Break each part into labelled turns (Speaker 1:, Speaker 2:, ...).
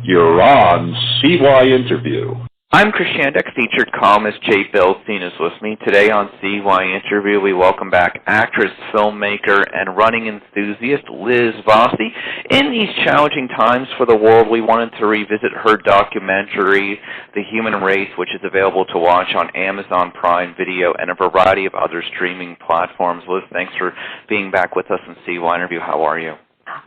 Speaker 1: You're on CYInterview.
Speaker 2: I'm Chris Shandek, featured columnist Jay Bilstein is with me. Today on CYInterview, we welcome back actress, filmmaker, and running enthusiast Liz Vassey. In these challenging times for the world, we wanted to revisit her documentary, The Human Race, which is available to watch on Amazon Prime Video and a variety of other streaming platforms. Liz, thanks for being back with us on CYInterview. How are you?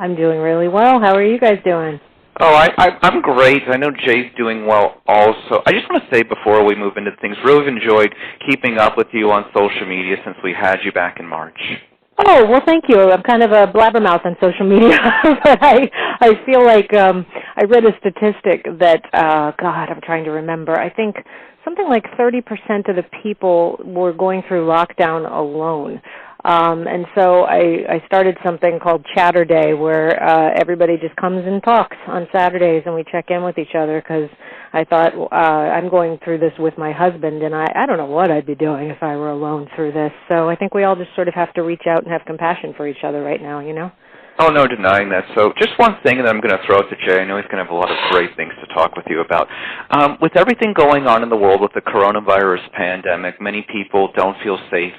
Speaker 3: I'm doing really well. How are you guys doing?
Speaker 2: Oh, I'm great. I know Jay's doing well also. I just want to say before we move into things, really enjoyed keeping up with you on social media since we had you back in March.
Speaker 3: Oh, well, thank you. I'm kind of a blabbermouth on social media, but I feel like I read a statistic that, God, I'm trying to remember. I think something like 30% of the people were going through lockdown alone. And so I started something called Chatter Day, where everybody just comes and talks on Saturdays, and we check in with each other, because I thought I'm going through this with my husband, and I don't know what I'd be doing if I were alone through this. So I think we all just sort of have to reach out and have compassion for each other right now, you know?
Speaker 2: Oh, no denying that. So just one thing that I'm going to throw out to Jay. I know he's going to have a lot of great things to talk with you about. With everything going on in the world with the coronavirus pandemic, many people don't feel safe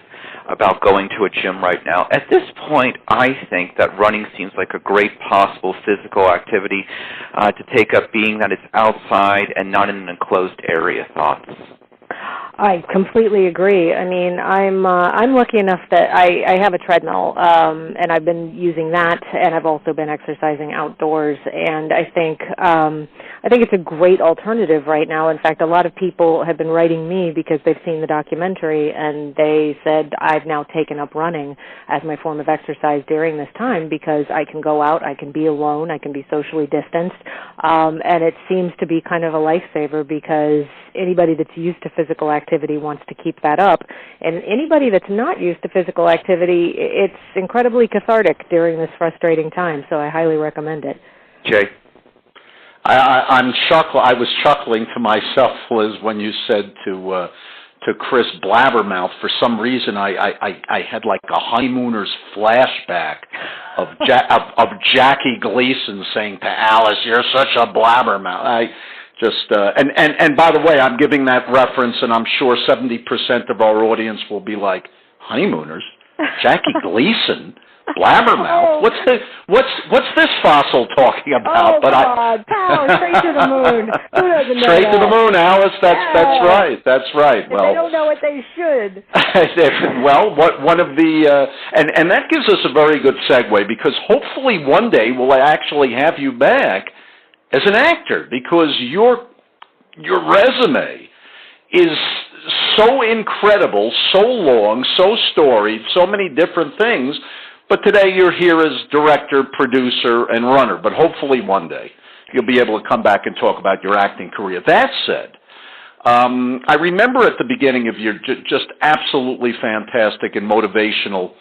Speaker 2: about going to a gym right now. At this point, I think that running seems like a great possible physical activity to take up, being that it's outside and not in an enclosed area. Thoughts?
Speaker 3: I completely agree. I mean, I'm lucky enough that I have a treadmill, and I've been using that, and I've also been exercising outdoors, and I think it's a great alternative right now. In fact, a lot of people have been writing me because they've seen the documentary, and they said, I've now taken up running as my form of exercise during this time, because I can go out, I can be alone, I can be socially distanced, and it seems to be kind of a lifesaver, because anybody that's used to physical activity wants to keep that up. And anybody that's not used to physical activity, it's incredibly cathartic during this frustrating time, so I highly recommend it.
Speaker 2: Jay?
Speaker 4: I was chuckling to myself, Liz, when you said to Chris Blabbermouth. For some reason, I had like a honeymooner's flashback of Jackie Gleason saying to Alice, "You're such a blabbermouth." And by the way, I'm giving that reference, and I'm sure 70% of our audience will be like, honeymooners? Jackie Gleason? Blabbermouth? What's this fossil talking about?
Speaker 3: Oh, God, straight to the moon. Who doesn't know
Speaker 4: Straight
Speaker 3: that?
Speaker 4: to the moon, Alice. That's right. That's right.
Speaker 3: Well, they don't know what they should.
Speaker 4: Well, one of the and that gives us a very good segue, because hopefully one day we'll actually have you back as an actor, because your resume is so incredible, so long, so storied, so many different things. But today you're here as director, producer, and runner. But hopefully one day you'll be able to come back and talk about your acting career. That said, I remember at the beginning of your just absolutely fantastic and motivational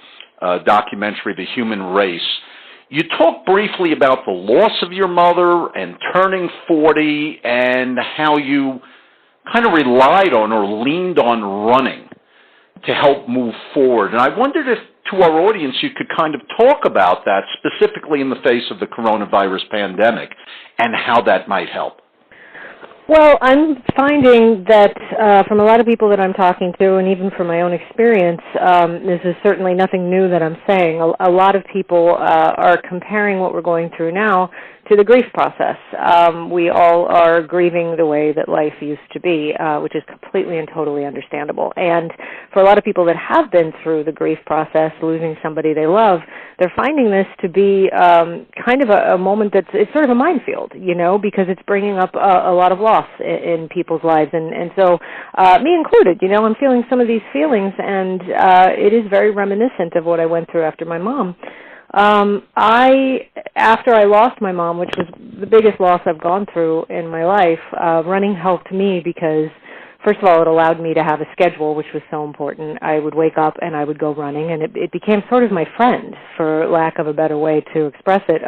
Speaker 4: documentary, The Human Race, you talked briefly about the loss of your mother and turning 40, and how you kind of relied on or leaned on running to help move forward. And I wondered if, to our audience, you could kind of talk about that, specifically in the face of the coronavirus pandemic, and how that might help.
Speaker 3: Well, I'm finding that from a lot of people that I'm talking to, and even from my own experience, this is certainly nothing new that I'm saying. A lot of people are comparing what we're going through now to the grief process. We all are grieving the way that life used to be, which is completely and totally understandable. And for a lot of people that have been through the grief process, losing somebody they love, they're finding this to be kind of a moment it's sort of a minefield, you know, because it's bringing up a lot of loss in people's lives. And so, me included, you know, I'm feeling some of these feelings, and it is very reminiscent of what I went through after my mom. After I lost my mom, which was the biggest loss I've gone through in my life, running helped me because, first of all, it allowed me to have a schedule, which was so important. I would wake up and I would go running, and it became sort of my friend, for lack of a better way to express it.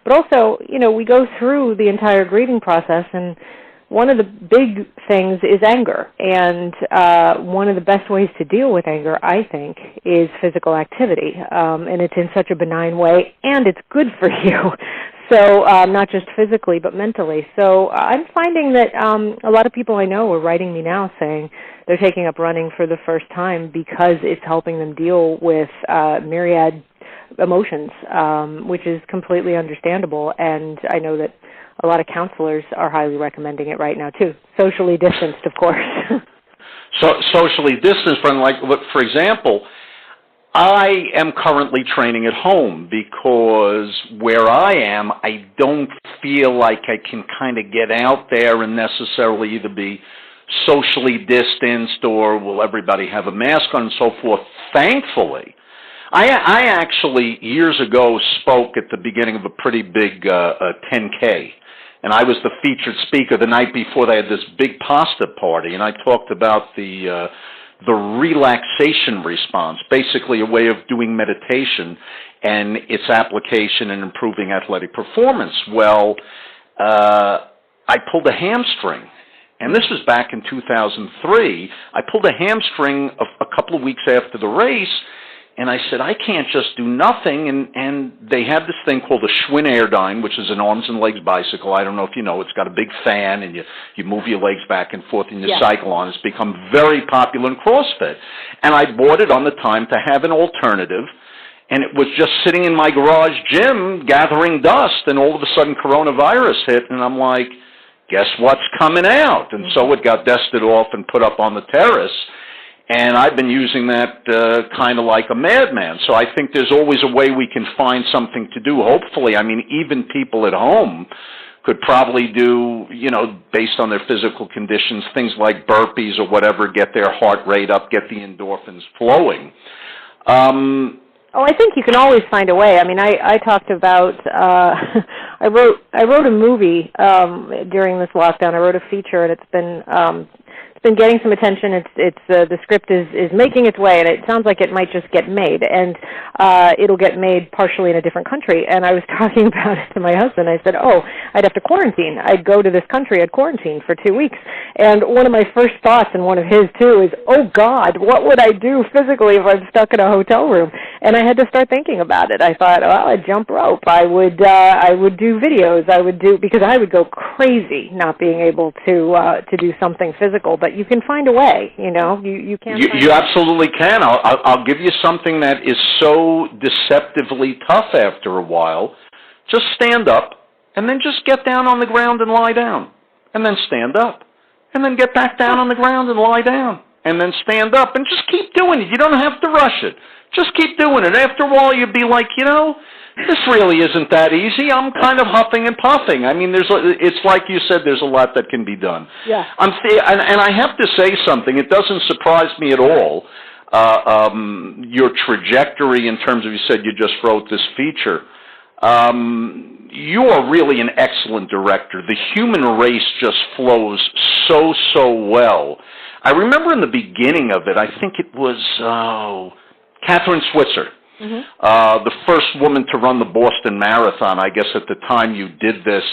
Speaker 3: But also, you know, we go through the entire grieving process, and one of the big things is anger, and one of the best ways to deal with anger, I think, is physical activity, and it's in such a benign way, and it's good for you. So not just physically, but mentally. So I'm finding that a lot of people I know are writing me now saying they're taking up running for the first time because it's helping them deal with myriad emotions, which is completely understandable. And I know that a lot of counselors are highly recommending it right now, too. Socially distanced, of course.
Speaker 4: So socially distanced from, like, for example, I am currently training at home because where I am, I don't feel like I can kind of get out there and necessarily either be socially distanced or will everybody have a mask on and so forth. Thankfully, I actually years ago spoke at the beginning of a pretty big 10K. And I was the featured speaker the night before they had this big pasta party, and I talked about the relaxation response, basically a way of doing meditation and its application in improving athletic performance. Well, I pulled a hamstring, and this was back in 2003. I pulled a hamstring a couple of weeks after the race, and I said, I can't just do nothing, and they have this thing called a Schwinn Airdyne, which is an arms and legs bicycle. I don't know if you know, it's got a big fan, and you move your legs back and forth, and you cycle on. It's become very popular in CrossFit. And I bought it on the time to have an alternative, and it was just sitting in my garage gym gathering dust, and all of a sudden coronavirus hit, and I'm like, guess what's coming out? And so it got dusted off and put up on the terrace. And I've been using that kind of like a madman. So I think there's always a way we can find something to do, hopefully. I mean, even people at home could probably do, you know, based on their physical conditions, things like burpees or whatever, get their heart rate up, get the endorphins flowing.
Speaker 3: Oh, I think you can always find a way. I mean, I talked about, I wrote a movie during this lockdown. I wrote a feature, and it's been getting some attention. The script is making its way, and it sounds like it might just get made, and it'll get made partially in a different country. And I was talking about it to my husband. I said, oh, I'd have to quarantine. I'd go to this country, I'd quarantine for 2 weeks. And one of my first thoughts, and one of his too, is, oh God, what would I do physically if I'm stuck in a hotel room? And I had to start thinking about it. I thought, well, I'd jump rope. I would do videos. Because I would go crazy not being able to do something physical. But you can find a way, you know. You can.
Speaker 4: You absolutely can. I'll give you something that is so deceptively tough after a while. Just stand up, and then just get down on the ground and lie down, and then stand up, and then get back down on the ground and lie down, and then stand up, and just keep doing it. You don't have to rush it. Just keep doing it. After a while, you'll be like, you know, this really isn't that easy. I'm kind of huffing and puffing. I mean, it's like you said, there's a lot that can be done.
Speaker 3: Yeah.
Speaker 4: And I have to say something. It doesn't surprise me at all. Your trajectory in terms of, you said you just wrote this feature. You are really an excellent director. The human race just flows so well. I remember in the beginning of it, I think it was Catherine Switzer. Mm-hmm. The first woman to run the Boston Marathon, I guess at the time you did this.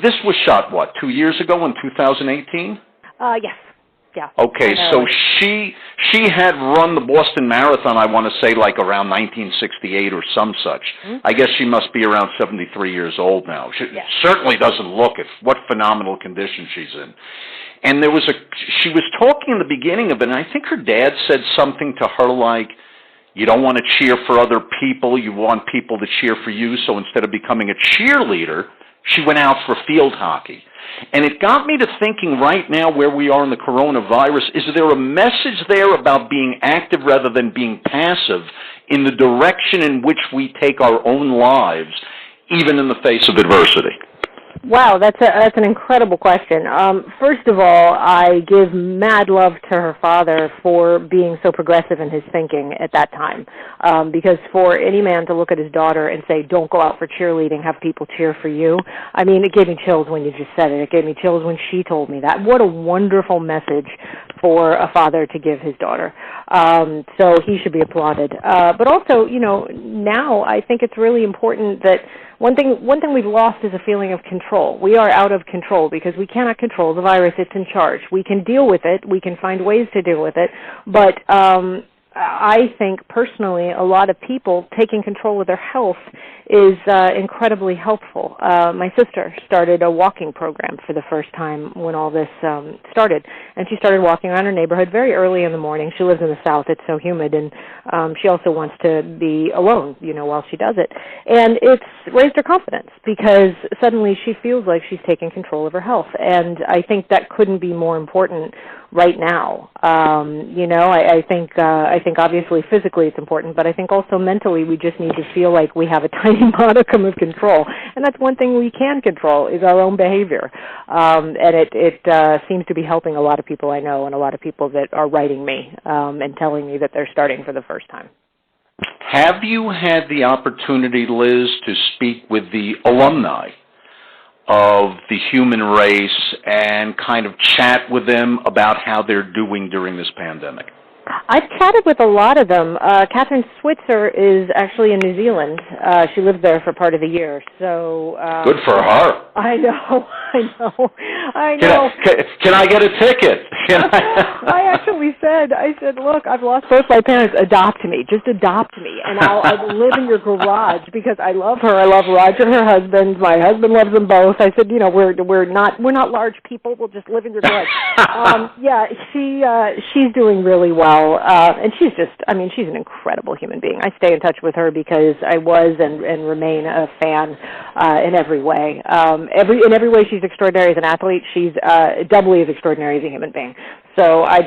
Speaker 4: This was shot, 2 years ago in 2018?
Speaker 3: Yes. Yeah.
Speaker 4: Okay, so she had run the Boston Marathon, I want to say, like around 1968 or some such. Mm-hmm. I guess she must be around 73 years old now. She certainly doesn't look it. What phenomenal condition she's in. And she was talking in the beginning of it, and I think her dad said something to her like, you don't want to cheer for other people, you want people to cheer for you, so instead of becoming a cheerleader, she went out for field hockey. And it got me to thinking right now where we are in the coronavirus, is there a message there about being active rather than being passive in the direction in which we take our own lives, even in the face of adversity?
Speaker 3: Wow, that's an incredible question. First of all, I give mad love to her father for being so progressive in his thinking at that time. Because for any man to look at his daughter and say, don't go out for cheerleading, have people cheer for you, I mean, it gave me chills when you just said it. It gave me chills when she told me that. What a wonderful message for a father to give his daughter. So he should be applauded. But also, you know, now I think it's really important that one thing we've lost is a feeling of control. We are out of control because we cannot control the virus. It's in charge. We can deal with it. We can find ways to deal with it. But I think personally a lot of people taking control of their health is incredibly helpful. My sister started a walking program for the first time when all this started, and she started walking around her neighborhood very early in the morning. She lives in the South. It's so humid, and she also wants to be alone, while she does it. And it's raised her confidence because suddenly she feels like she's taking control of her health, and I think that couldn't be more important right now. I think obviously physically it's important, but I think also mentally we just need to feel like we have a tiny modicum of control, and that's one thing we can control is our own behavior. And it seems to be helping a lot of people I know and a lot of people that are writing me and telling me that they're starting for the first time.
Speaker 4: Have you had the opportunity, Liz, to speak with the alumni of the human race and kind of chat with them about how they're doing during this pandemic?
Speaker 3: I've chatted with a lot of them. Catherine Switzer is actually in New Zealand. She lived there for part of the year. So
Speaker 4: good for her.
Speaker 3: I know.
Speaker 4: Can I get a ticket?
Speaker 3: I said, look, I've lost both my parents. Adopt me. Just adopt me, and I'll live in your garage because I love her. I love Roger, her husband. My husband loves them both. I said, we're not large people. We'll just live in your garage. She's doing really well. And she's an incredible human being. I stay in touch with her because I was and remain a fan in every way. In every way she's extraordinary as an athlete. She's doubly as extraordinary as a human being. So I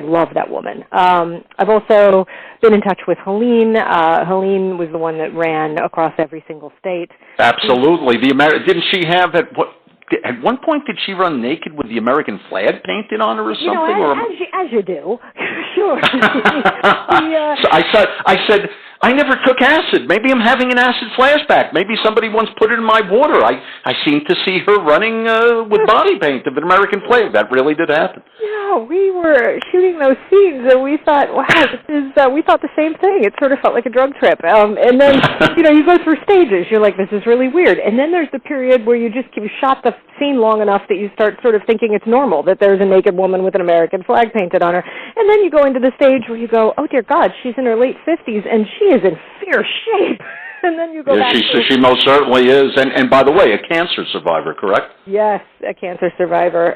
Speaker 3: love that woman. I've also been in touch with Helene. Helene was the one that ran across every single state.
Speaker 4: Absolutely. Didn't she have at one point, did she run naked with the American flag painted on her or something?
Speaker 3: As you do. Sure.
Speaker 4: So I said, I never took acid. Maybe I'm having an acid flashback. Maybe somebody once put it in my water. I seem to see her running with body paint of an American flag. That really did happen.
Speaker 3: Yeah, we were shooting those scenes, and we thought, wow, we thought the same thing. It sort of felt like a drug trip. And then, you go through stages. You're like, this is really weird. And then there's the period where you shot the scene long enough that you start sort of thinking it's normal, that there's a naked woman with an American flag painted on her. And then you go into the stage where you go, oh, dear God, she's in her late 50s, and she is in fierce shape. And then you go back
Speaker 4: she most certainly is. And by the way, a cancer survivor, correct?
Speaker 3: Yes, a cancer survivor.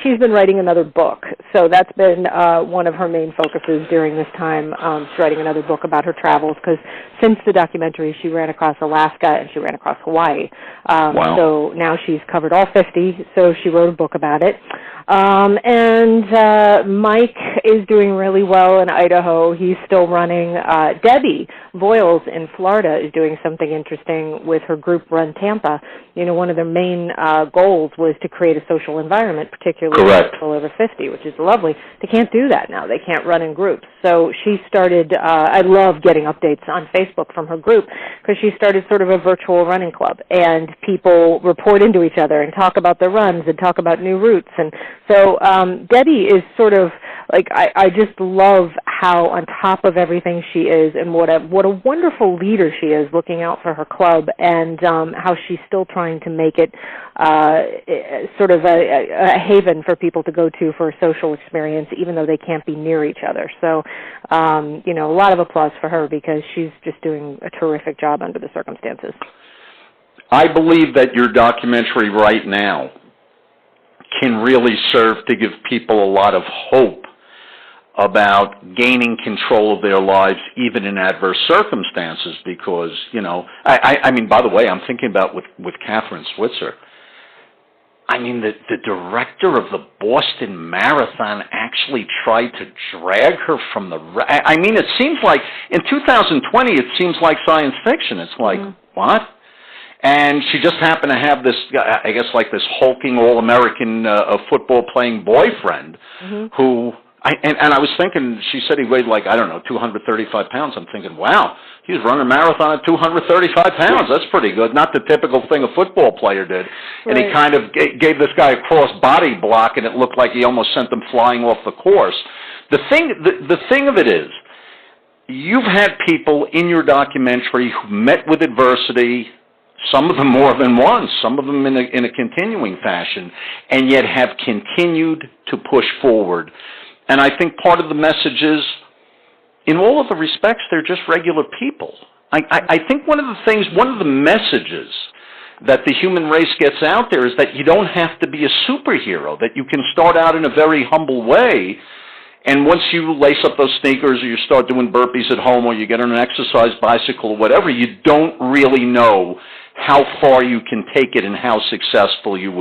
Speaker 3: She's been writing another book, so that's been one of her main focuses during this time. She's writing another book about her travels, because since the documentary, she ran across Alaska and she ran across Hawaii.
Speaker 4: Wow.
Speaker 3: So now she's covered all 50, so she wrote a book about it. Mike is doing really well in Idaho. He's still running. Debbie Voiles in Florida is doing something interesting with her group Run Tampa. One of their main goals was to create a social environment, particularly for people over 50, which is lovely. They can't do that now. They can't run in groups. So she started, I love getting updates on Facebook from her group, because she started sort of a virtual running club, and people report into each other and talk about their runs and talk about new routes. And so Debbie is sort of like, I just love how on top of everything she is, and what a wonderful leader she is, looking out for her club, and how she's still trying to make it sort of a haven for people to go to for a social experience, even though they can't be near each other. So, a lot of applause for her, because she's just doing a terrific job under the circumstances.
Speaker 4: I believe that your documentary right now can really serve to give people a lot of hope about gaining control of their lives even in adverse circumstances, because, I mean, by the way, I'm thinking about with Catherine Switzer. I mean, the director of the Boston Marathon actually tried to drag her from the... I mean, it seems like, in 2020, it seems like science fiction. It's like, what? And she just happened to have this, I guess, like this hulking all-American football-playing boyfriend who... And I was thinking, she said he weighed like, 235 pounds. I'm thinking, wow, he was running a marathon at 235 pounds. That's pretty good. Not the typical thing a football player did. And he kind of gave this guy a cross body block, and it looked like he almost sent him flying off the course. The thing of it is, you've had people in your documentary who met with adversity, some of them more than once, some of them in a continuing fashion, and yet have continued to push forward. And I think part of the message is in all of the respects, they're just regular people. I think one of the messages that the human race gets out there is that you don't have to be a superhero, that you can start out in a very humble way, and once you lace up those sneakers or you start doing burpees at home or you get on an exercise bicycle or whatever, you don't really know how far you can take it and how successful you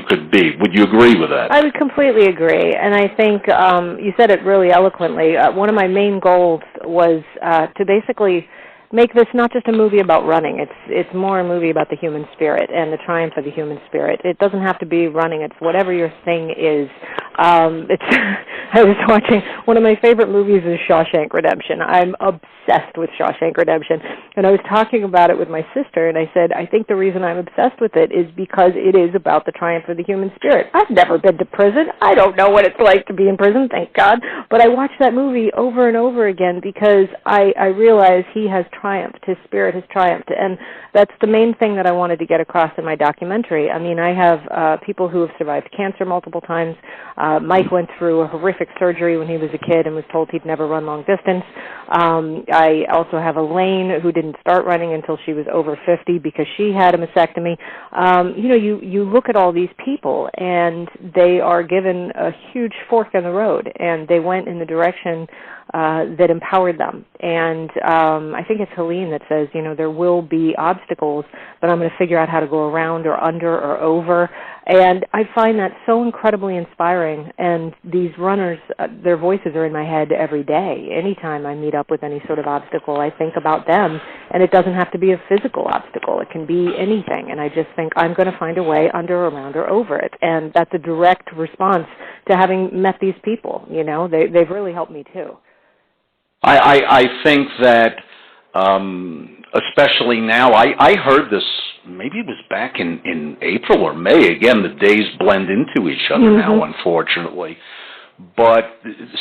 Speaker 4: could be. Would you agree with that?
Speaker 3: I would completely agree, and I think you said it really eloquently. One of my main goals was to basically make this not just a movie about running. It's more a movie about the human spirit and the triumph of the human spirit. It doesn't have to be running. It's whatever your thing is. I was watching, one of my favorite movies is Shawshank Redemption. I'm obsessed with Shawshank Redemption. And I was talking about it with my sister, and I said, I think the reason I'm obsessed with it is because it is about the triumph of the human spirit. I've never been to prison. I don't know what it's like to be in prison, thank God. But I watched that movie over and over again because I realized he has triumphed. His spirit has triumphed. And that's the main thing that I wanted to get across in my documentary. I mean, I have people who have survived cancer multiple times. Mike went through a horrific surgery when he was a kid and was told he'd never run long distance. I also have Elaine, who didn't start running until she was over 50 because she had a mastectomy. You look at all these people, and they are given a huge fork in the road, and they went in the direction that empowered them. And I think it's Helene that says, there will be obstacles, but I'm going to figure out how to go around or under or over. And I find that so incredibly inspiring. And these runners, their voices are in my head every day. Anytime I meet up with any sort of obstacle, I think about them. And it doesn't have to be a physical obstacle. It can be anything. And I just think I'm going to find a way under, around, or over it. And that's a direct response to having met these people. They've really helped me too.
Speaker 4: I think that, especially now, I heard this, maybe it was back in April or May. Again, the days blend into each other now, unfortunately. But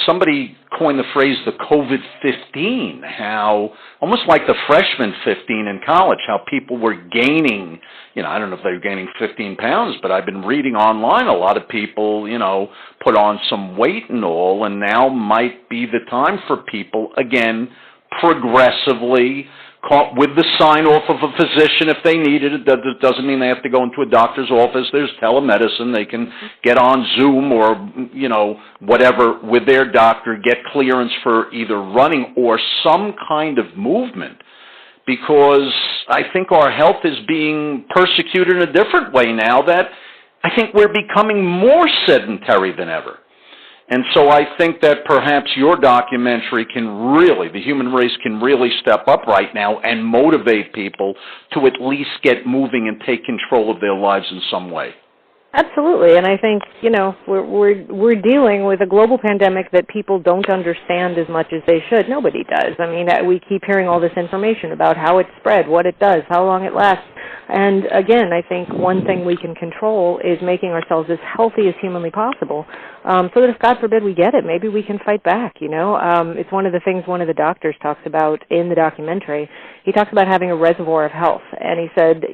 Speaker 4: somebody coined the phrase the COVID-15, how, almost like the freshman 15 in college, how people were gaining, I don't know if they were gaining 15 pounds, but I've been reading online a lot of people, put on some weight and all, and now might be the time for people, again, progressively, with the sign-off of a physician if they need it. It doesn't mean they have to go into a doctor's office. There's telemedicine. They can get on Zoom or, whatever with their doctor, get clearance for either running or some kind of movement, because I think our health is being persecuted in a different way now, that I think we're becoming more sedentary than ever. And so I think that perhaps your documentary the human race can really step up right now and motivate people to at least get moving and take control of their lives in some way.
Speaker 3: Absolutely, and I think, we're dealing with a global pandemic that people don't understand as much as they should. Nobody does. I mean, we keep hearing all this information about how it spread, what it does, how long it lasts. And again, I think one thing we can control is making ourselves as healthy as humanly possible, so that if, God forbid, we get it, maybe we can fight back, It's one of the things one of the doctors talks about in the documentary. He talks about having a reservoir of health, and he said,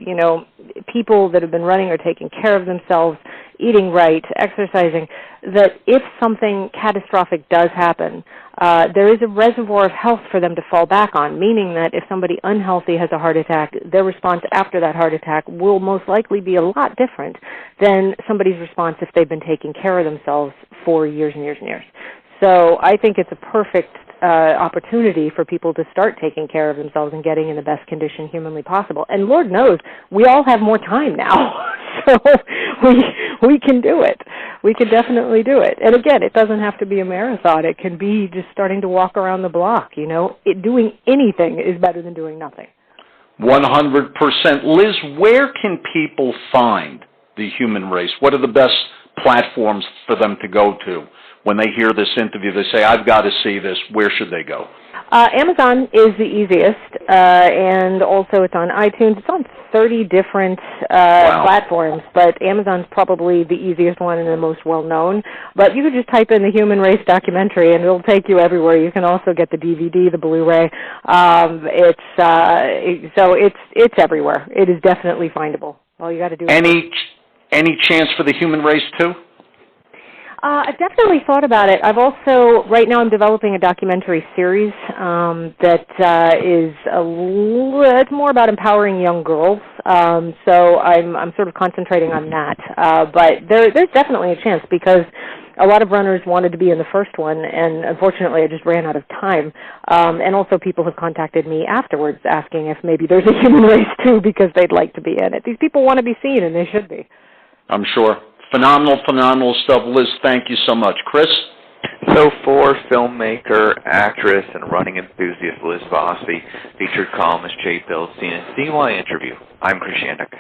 Speaker 3: people that have been running are taking care of themselves, eating right, exercising, that if something catastrophic does happen, there is a reservoir of health for them to fall back on, meaning that if somebody unhealthy has a heart attack, their response after that heart attack will most likely be a lot different than somebody's response if they've been taking care of themselves for years and years and years. So I think it's a perfect opportunity for people to start taking care of themselves and getting in the best condition humanly possible. And Lord knows, we all have more time now, so we can do it. We can definitely do it. And again, it doesn't have to be a marathon. It can be just starting to walk around the block, Doing anything is better than doing nothing.
Speaker 4: 100%. Liz, where can people find the human race? What are the best platforms for them to go to? When they hear this interview, they say, I've got to see this. Where should they go?
Speaker 3: Amazon is the easiest, and also it's on iTunes. It's on 30 different platforms, but Amazon's probably the easiest one and the most well-known. But you could just type in the Human Race documentary, and it'll take you everywhere. You can also get the DVD, the Blu-ray. It's everywhere. It is definitely findable. All you got to do is...
Speaker 4: Any chance for the human race, too?
Speaker 3: I've definitely thought about it. I've also, right now I'm developing a documentary series that is it's more about empowering young girls. So I'm sort of concentrating on that. But there's definitely a chance because a lot of runners wanted to be in the first one, and unfortunately I just ran out of time. And also people have contacted me afterwards asking if maybe there's a human race too because they'd like to be in it. These people want to be seen, and they should be.
Speaker 4: I'm sure. Phenomenal stuff. Liz, thank you so much. Chris?
Speaker 2: So for filmmaker, actress, and running enthusiast Liz Vassey, featured columnist Jay Billstein, and CY Interview, I'm Chris Shandak.